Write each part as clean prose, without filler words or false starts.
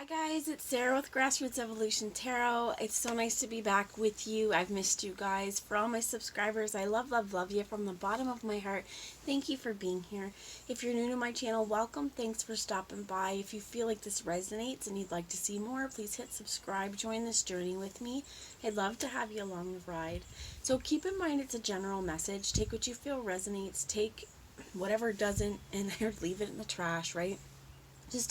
Hi guys, it's Sarah with Grassroots Evolution Tarot. It's so nice to be back with you. I've missed you guys. For all my subscribers, I love you from the bottom of my heart. Thank you for being here. If you're new to my channel, welcome. Thanks for stopping by. If you feel like this resonates and you'd like to see more, please hit subscribe. Join this journey with me. I'd love to have you along the ride. So keep in mind it's a general message. Take what you feel resonates. Take whatever doesn't and leave it in the trash, right? Just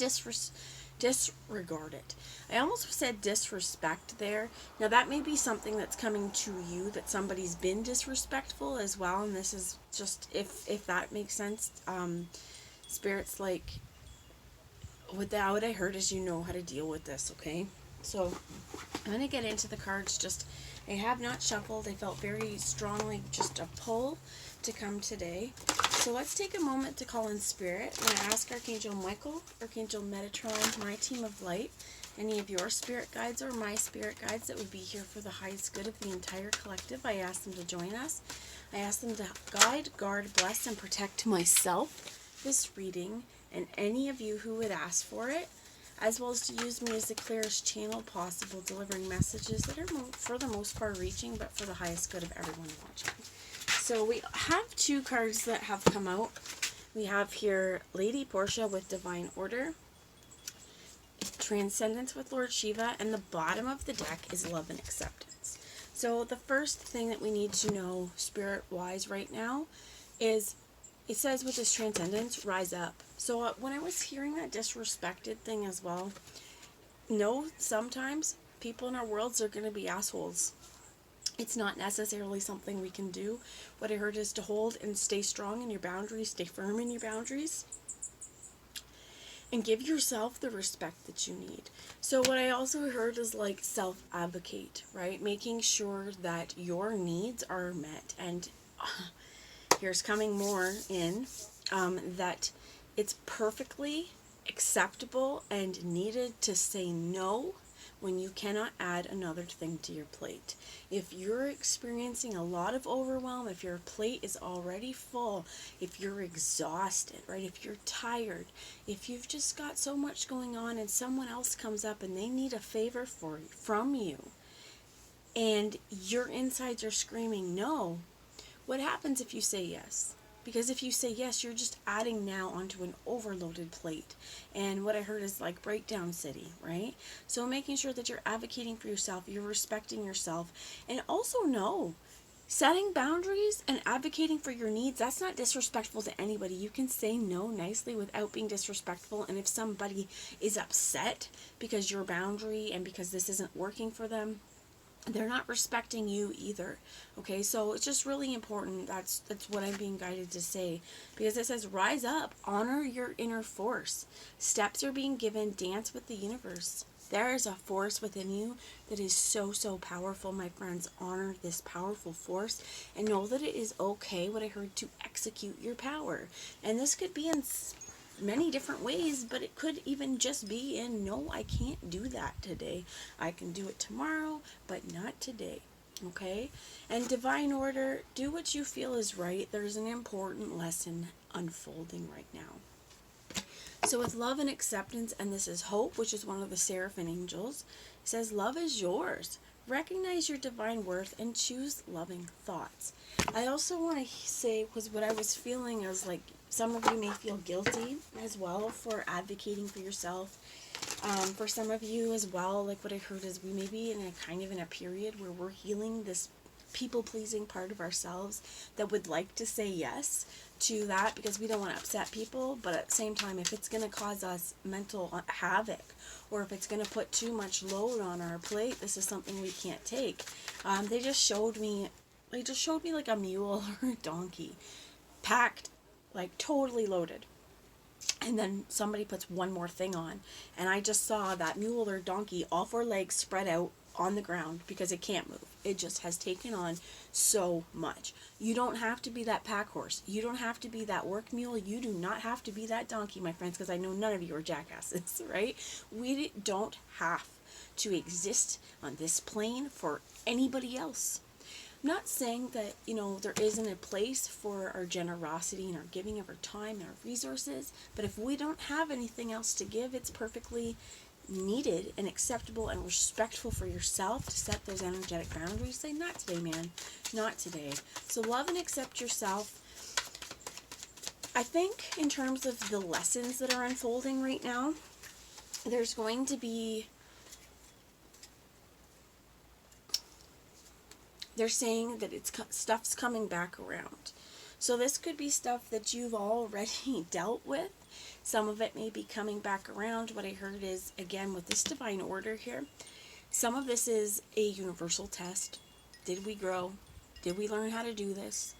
disregard it. I almost said disrespect there. Now that may be something that's coming to you, that somebody's been disrespectful as well, and this is just, if that makes sense. Spirits, like, what I heard is you know how to deal with this, okay? So I'm going to get into the cards. Just, I have not shuffled. I felt very strongly just a pull to come today. So let's take a moment to call in Spirit. I'm going to ask Archangel Michael, Archangel Metatron, my team of light, any of your spirit guides or my spirit guides that would be here for the highest good of the entire collective. I ask them to join us. I ask them to guide, guard, bless, and protect myself, this reading, and any of you who would ask for it, as well as to use me as the clearest channel possible, delivering messages that are for the most far reaching, but for the highest good of everyone watching. So we have two cards that have come out. We have here Lady Portia with Divine Order, Transcendence with Lord Shiva, and the bottom of the deck is Love and Acceptance. So the first thing that we need to know spirit-wise right now is, it says with this Transcendence, rise up. So when I was hearing that disrespected thing as well, no, sometimes people in our worlds are going to be assholes. It's not necessarily something we can do. What I heard is to hold and stay strong in your boundaries, stay firm in your boundaries, and give yourself the respect that you need. So what I also heard is like self-advocate, right? Making sure that your needs are met. And here's coming more in, that it's perfectly acceptable and needed to say no when you cannot add another thing to your plate. If you're experiencing a lot of overwhelm, if your plate is already full, if you're exhausted, right? If you're tired, if you've just got so much going on and someone else comes up and they need a favor from you, and your insides are screaming no, what happens if you say yes? Because if you say yes, you're just adding now onto an overloaded plate. And what I heard is like breakdown city, right? So making sure that you're advocating for yourself, you're respecting yourself. And also know, setting boundaries and advocating for your needs, that's not disrespectful to anybody. You can say no nicely without being disrespectful. And if somebody is upset because your boundary and because this isn't working for them, they're not respecting you either. Okay, so it's just really important. That's what I'm being guided to say, because it says rise up, honor your inner force. Steps are being given, dance with the universe. There is a force within you that is so powerful, my friends. Honor this powerful force and know that it is okay, what I heard, to execute your power. And this could be in many different ways, but it could even just be in, no, I can't do that today. I can do it tomorrow, but not today. Okay? And divine order, do what you feel is right. There's an important lesson unfolding right now. So with love and acceptance, and this is Hope, which is one of the seraphim angels, it says love is yours. Recognize your divine worth and choose loving thoughts. I also want to say, because what I was feeling is like, some of you may feel guilty as well for advocating for yourself. For some of you as well, like what I heard is we may be in a period where we're healing this people-pleasing part of ourselves that would like to say yes to that because we don't want to upset people, but at the same time, if it's going to cause us mental havoc, or if it's going to put too much load on our plate, this is something we can't take. They just showed me like a mule or a donkey, packed, like totally loaded. And then somebody puts one more thing on, and I just saw that mule or donkey, all four legs spread out on the ground because it can't move. It just has taken on so much. You don't have to be that pack horse. You don't have to be that work mule. You do not have to be that donkey, my friends, because I know none of you are jackasses, right? We don't have to exist on this plane for anybody else. I'm not saying that, there isn't a place for our generosity and our giving of our time and our resources, but if we don't have anything else to give, it's perfectly needed and acceptable and respectful for yourself to set those energetic boundaries. Say, not today, man, not today. So love and accept yourself. I think in terms of the lessons that are unfolding right now, there's going to be, they're saying that stuff's coming back around. So this could be stuff that you've already dealt with. Some of it may be coming back around. What I heard is, again, with this divine order here, some of this is a universal test. Did we grow? Did we learn how to do this?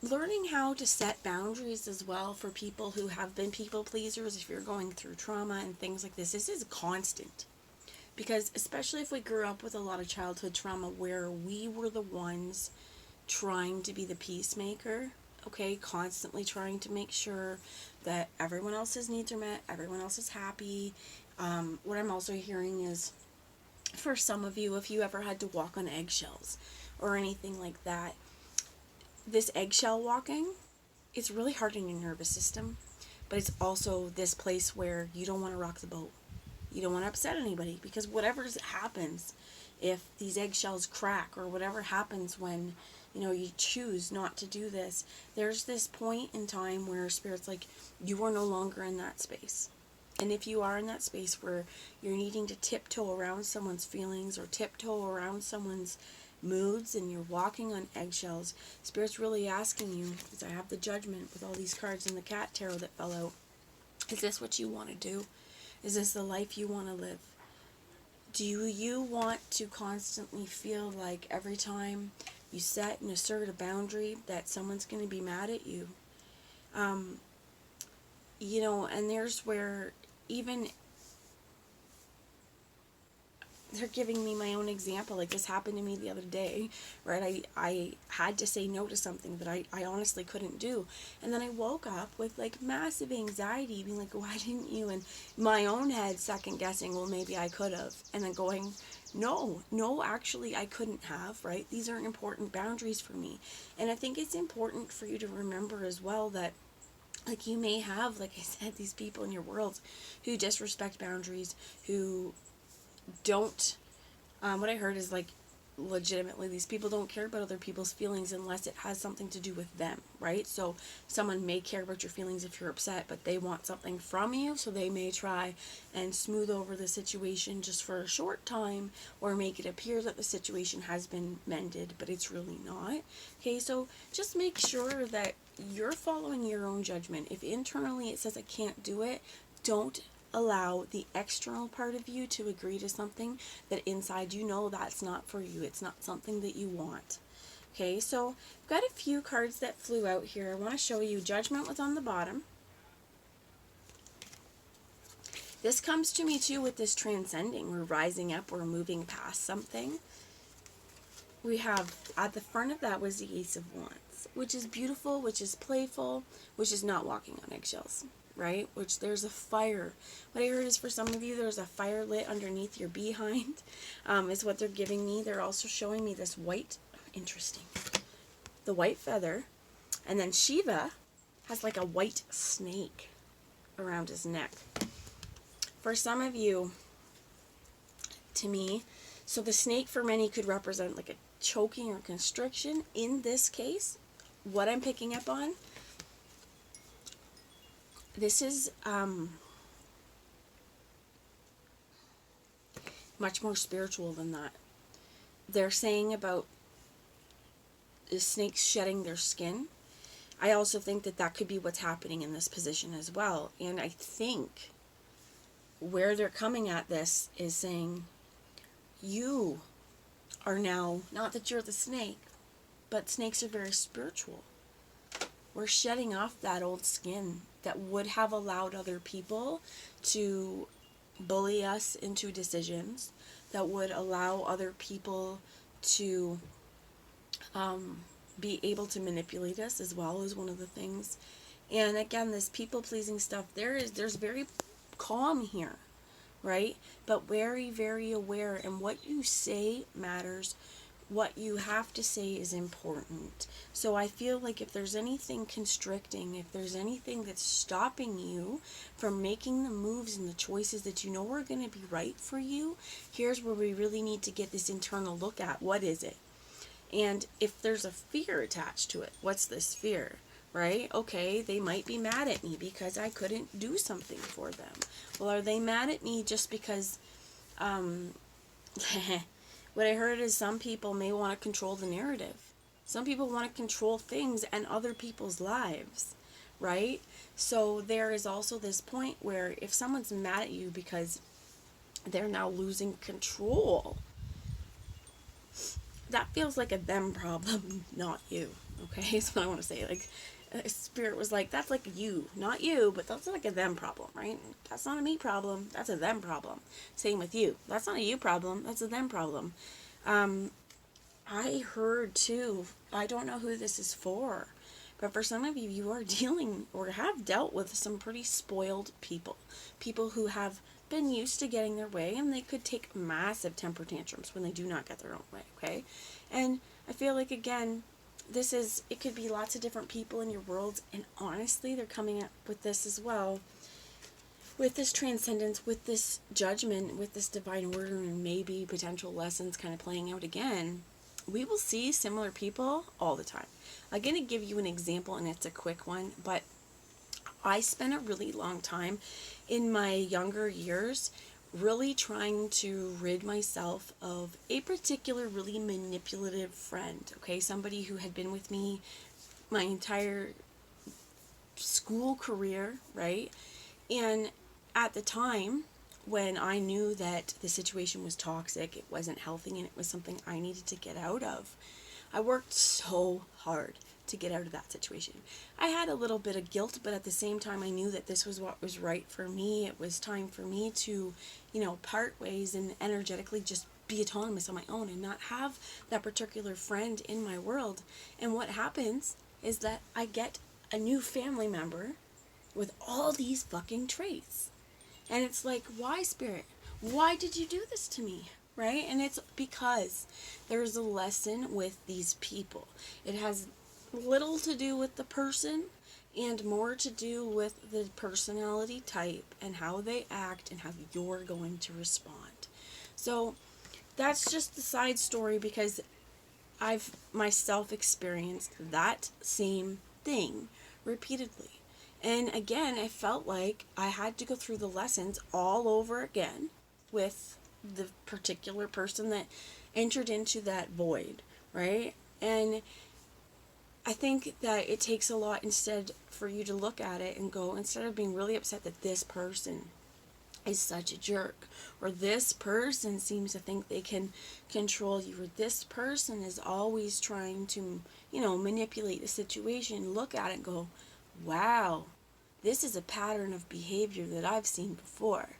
Learning how to set boundaries as well for people who have been people pleasers. If you're going through trauma and things like this is constant. Because especially if we grew up with a lot of childhood trauma where we were the ones trying to be the peacemaker, okay, constantly trying to make sure that everyone else's needs are met, everyone else is happy. What I'm also hearing is, for some of you, if you ever had to walk on eggshells or anything like that, this eggshell walking, it's really hard on your nervous system, but it's also this place where you don't want to rock the boat. You don't want to upset anybody, because whatever happens, if these eggshells crack or whatever happens when, you choose not to do this, there's this point in time where Spirit's like, you are no longer in that space. And if you are in that space where you're needing to tiptoe around someone's feelings or tiptoe around someone's moods and you're walking on eggshells, Spirit's really asking you, because I have the Judgment with all these cards in the cat tarot that fell out, is this what you want to do? Is this the life you want to live? Do you want to constantly feel like every time you set and assert a boundary that someone's going to be mad at you? And there's where even they're giving me my own example. Like, this happened to me the other day, right? I had to say no to something that I honestly couldn't do. And then I woke up with like massive anxiety, being like, why didn't you? And my own head second guessing, well, maybe I could have. And then going, no, actually I couldn't have, right? These are important boundaries for me. And I think it's important for you to remember as well that, like, you may have, like I said, these people in your world who disrespect boundaries, who don't, what I heard is like, legitimately, these people don't care about other people's feelings unless it has something to do with them, right? So someone may care about your feelings if you're upset, but they want something from you, so they may try and smooth over the situation just for a short time, or make it appear that the situation has been mended, but it's really not. Okay, so just make sure that you're following your own judgment. If internally it says I can't do it, don't allow the external part of you to agree to something that inside that's not for you. It's not something that you want. Okay, so I've got a few cards that flew out here. I want to show you. Judgment was on the bottom. This comes to me too with this transcending. We're rising up. We're moving past something. We have, at the front of that was the Ace of Wands, which is beautiful, which is playful, which is not walking on eggshells. Right? Which there's a fire. What I heard is, for some of you, there's a fire lit underneath your behind, is what they're giving me. They're also showing me this white, interesting, the white feather, and then Shiva has like a white snake around his neck. For some of you, to me, so the snake for many could represent like a choking or constriction. In this case, what I'm picking up on, this is much more spiritual than that. They're saying about the snakes shedding their skin. I also think that could be what's happening in this position as well. And I think where they're coming at this is saying, you are now, not that you're the snake, but snakes are very spiritual. We're shedding off that old skin that would have allowed other people to bully us into decisions, that would allow other people to be able to manipulate us as well, as one of the things. And again, this people-pleasing stuff, there's very calm here, right? But very, very aware, and what you say matters. what you have to say is important. So I feel like if there's anything constricting, if there's anything that's stopping you from making the moves and the choices that you know are going to be right for you, here's where we really need to get this internal look at. What is it? And if there's a fear attached to it, what's this fear? Right? Okay, they might be mad at me because I couldn't do something for them. Well, are they mad at me just because what I heard is some people may want to control the narrative. Some people want to control things and other people's lives, right? So there is also this point where if someone's mad at you because they're now losing control, that feels like a them problem, not you. Okay, that's what I want to say. Like, Spirit was like, that's like you, not you, but that's like a them problem, right? That's not a me problem, that's a them problem. Same with you. That's not a you problem, that's a them problem. I heard too, I don't know who this is for, but for some of you, you are dealing or have dealt with some pretty spoiled people. People who have been used to getting their way, and they could take massive temper tantrums when they do not get their own way, okay? And I feel like, again, it could be lots of different people in your world, and honestly, they're coming up with this as well, with this transcendence, with this judgment, with this divine order, and maybe potential lessons kind of playing out again. We will see similar people all the time. I'm going to give you an example, and it's a quick one, but I spent a really long time in my younger years really trying to rid myself of a particular really manipulative friend, okay? Somebody who had been with me my entire school career, right? And at the time, when I knew that the situation was toxic, it wasn't healthy, and it was something I needed to get out of, I worked so hard to get out of that situation. I had a little bit of guilt, but at the same time I knew that this was what was right for me. It was time for me to, part ways and energetically just be autonomous on my own and not have that particular friend in my world. And what happens is that I get a new family member with all these fucking traits. And it's like, why, Spirit? Why did you do this to me? Right? And it's because there's a lesson with these people. It has little to do with the person and more to do with the personality type and how they act and how you're going to respond. So that's just the side story, because I've myself experienced that same thing repeatedly. And again, I felt like I had to go through the lessons all over again with the particular person that entered into that void, right? And I think that it takes a lot instead for you to look at it and go, instead of being really upset that this person is such a jerk, or this person seems to think they can control you, or this person is always trying to, manipulate the situation, look at it and go, wow, this is a pattern of behavior that I've seen before.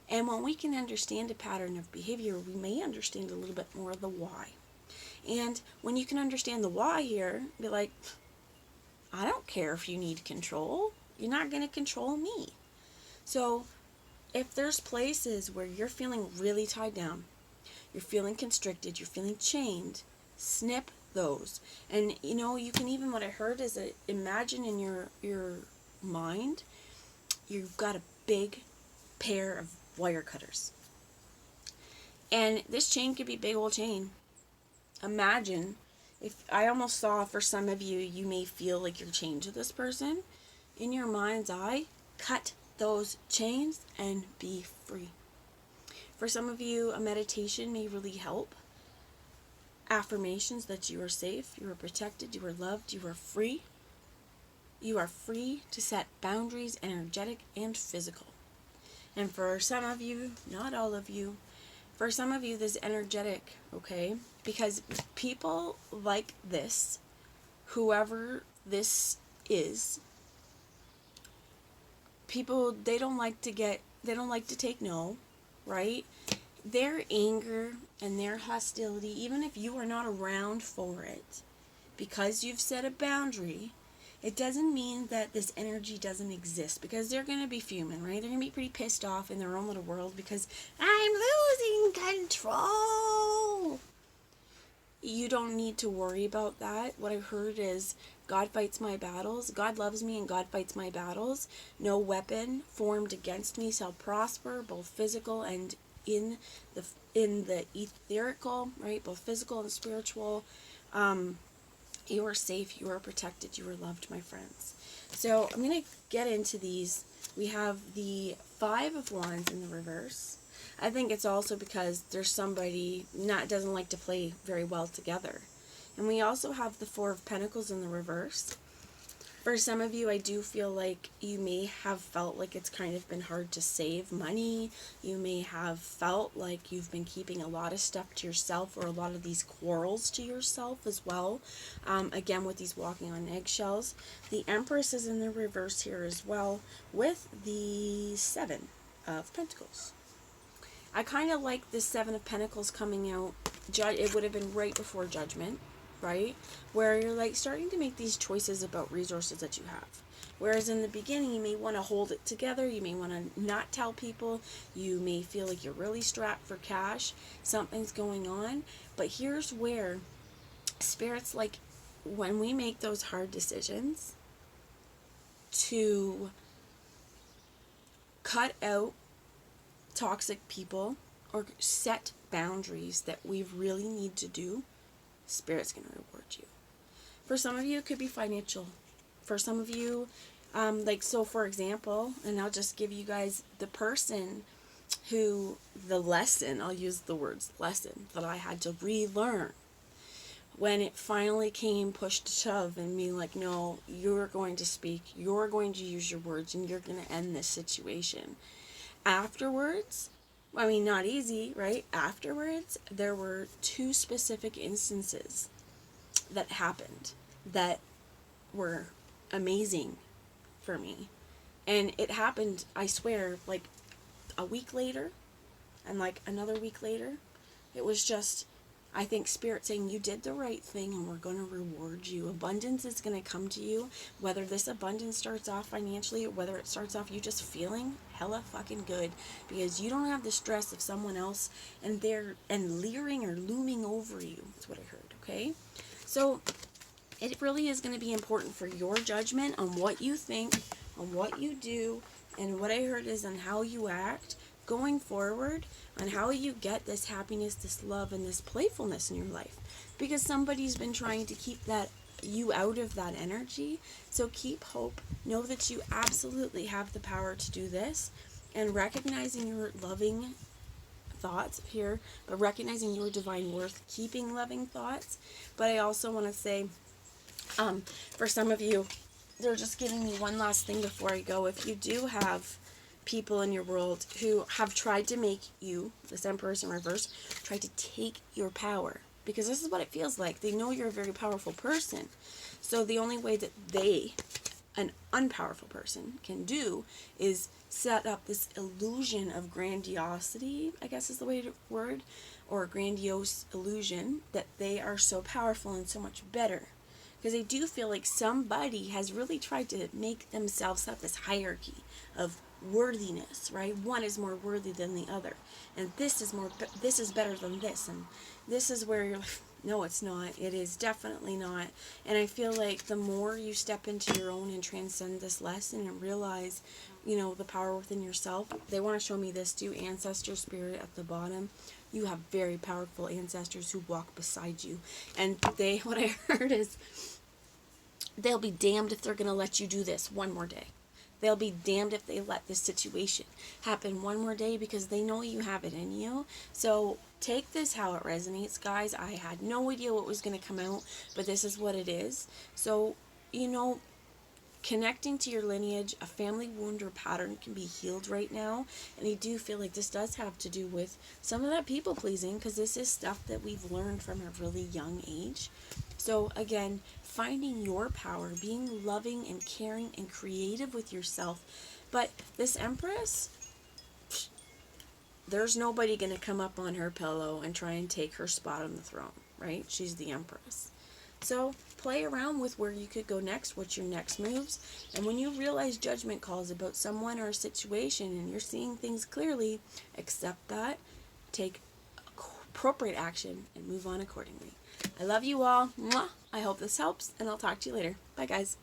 And when we can understand a pattern of behavior, we may understand a little bit more of the why. And when you can understand the why here, be like, I don't care if you need control. You're not going to control me. So if there's places where you're feeling really tied down, you're feeling constricted, you're feeling chained, snip those. And you can even, what I heard is imagine in your mind, you've got a big pair of wire cutters. And this chain could be a big old chain. Imagine, if I almost saw, for some of you, you may feel like you're chained to this person. In your mind's eye, cut those chains and be free. For some of you, a meditation may really help. Affirmations that you are safe, you are protected, you are loved, you are free. You are free to set boundaries, energetic and physical. And for some of you, not all of you, for some of you, this energetic, okay? Because people like this, whoever this is, people, they don't like to take no, right? Their anger and their hostility, even if you are not around for it, because you've set a boundary, it doesn't mean that this energy doesn't exist, because they're going to be fuming, right? They're going to be pretty pissed off in their own little world because I'm losing control. you don't need to worry about that. What I heard is God fights my battles. God loves me and God fights my battles. No weapon formed against me shall prosper, both physical and in the etherical, right? Both physical and spiritual. You are safe, you are protected, you are loved, my friends. So I'm going to get into these. We have the Five of Wands in the reverse. I think it's also because there's somebody doesn't like to play very well together. And we also have the Four of Pentacles in the reverse. For some of you, I do feel like you may have felt like it's kind of been hard to save money. You may have felt like you've been keeping a lot of stuff to yourself, or a lot of these quarrels to yourself as well. Again, with these walking on eggshells. The Empress is in the reverse here as well, with the Seven of Pentacles. I kind of like this Seven of Pentacles coming out. It would have been right before Judgment, right? Where you're like starting to make these choices about resources that you have. Whereas in the beginning, you may want to hold it together. You may want to not tell people. You may feel like you're really strapped for cash. Something's going on. But here's where Spirit's like, when we make those hard decisions to cut out toxic people or set boundaries that we really need to do, Spirit's going to reward you. For some of you, it could be financial. For some of you, so for example, and I'll just give you guys the person who, the lesson, I'll use the words lesson, that I had to relearn when it finally came push to shove and me like, no, you're going to speak, you're going to use your words, and you're going to end this situation. Afterwards, I mean, not easy, right? Afterwards, there were two specific instances that happened that were amazing for me. And it happened, I swear, like a week later and like another week later. It was just, I think, Spirit saying you did the right thing and we're going to reward you. Abundance is going to come to you, whether this abundance starts off financially or whether it starts off you just feeling hella fucking good because you don't have the stress of someone else and leering or looming over you. That's what I heard, okay? So it really is going to be important for your judgment on what you think, on what you do, and what I heard is on how you act going forward, on how you get this happiness, this love, and this playfulness in your life. Because somebody's been trying to keep you out of that energy. So keep hope. Know that you absolutely have the power to do this. And recognizing your loving thoughts here, but recognizing your divine worth, keeping loving thoughts. But I also want to say, for some of you, they're just giving me one last thing before I go. If you do have people in your world who have tried to make you, this Empress in reverse, try to take your power, because this is what it feels like. They know you're a very powerful person. So the only way that an unpowerful person, can do is set up this illusion of grandiosity, I guess is the way to word, or a grandiose illusion that they are so powerful and so much better. Because they do feel like somebody has really tried to make themselves up this hierarchy of worthiness, right? One is more worthy than the other, and this is better than this, and this is where you're like, no, it's not. It is definitely not. And I feel like the more you step into your own and transcend this lesson and realize, the power within yourself. They want to show me this too, ancestor spirit at the bottom. You have very powerful ancestors who walk beside you, and what I heard is they'll be damned if they're going to let you do this one more day. They'll be damned if they let this situation happen one more day, because they know you have it in you. So take this how it resonates, guys. I had no idea what was going to come out, but this is what it is. So, connecting to your lineage, a family wound or pattern can be healed right now. And I do feel like this does have to do with some of that people pleasing, because this is stuff that we've learned from a really young age. So again, finding your power, being loving and caring and creative with yourself. But this Empress, there's nobody going to come up on her pillow and try and take her spot on the throne, right? She's the Empress. So play around with where you could go next, what's your next moves. And when you realize judgment calls about someone or a situation and you're seeing things clearly, accept that, take appropriate action, and move on accordingly. I love you all. Mwah. I hope this helps, and I'll talk to you later. Bye, guys.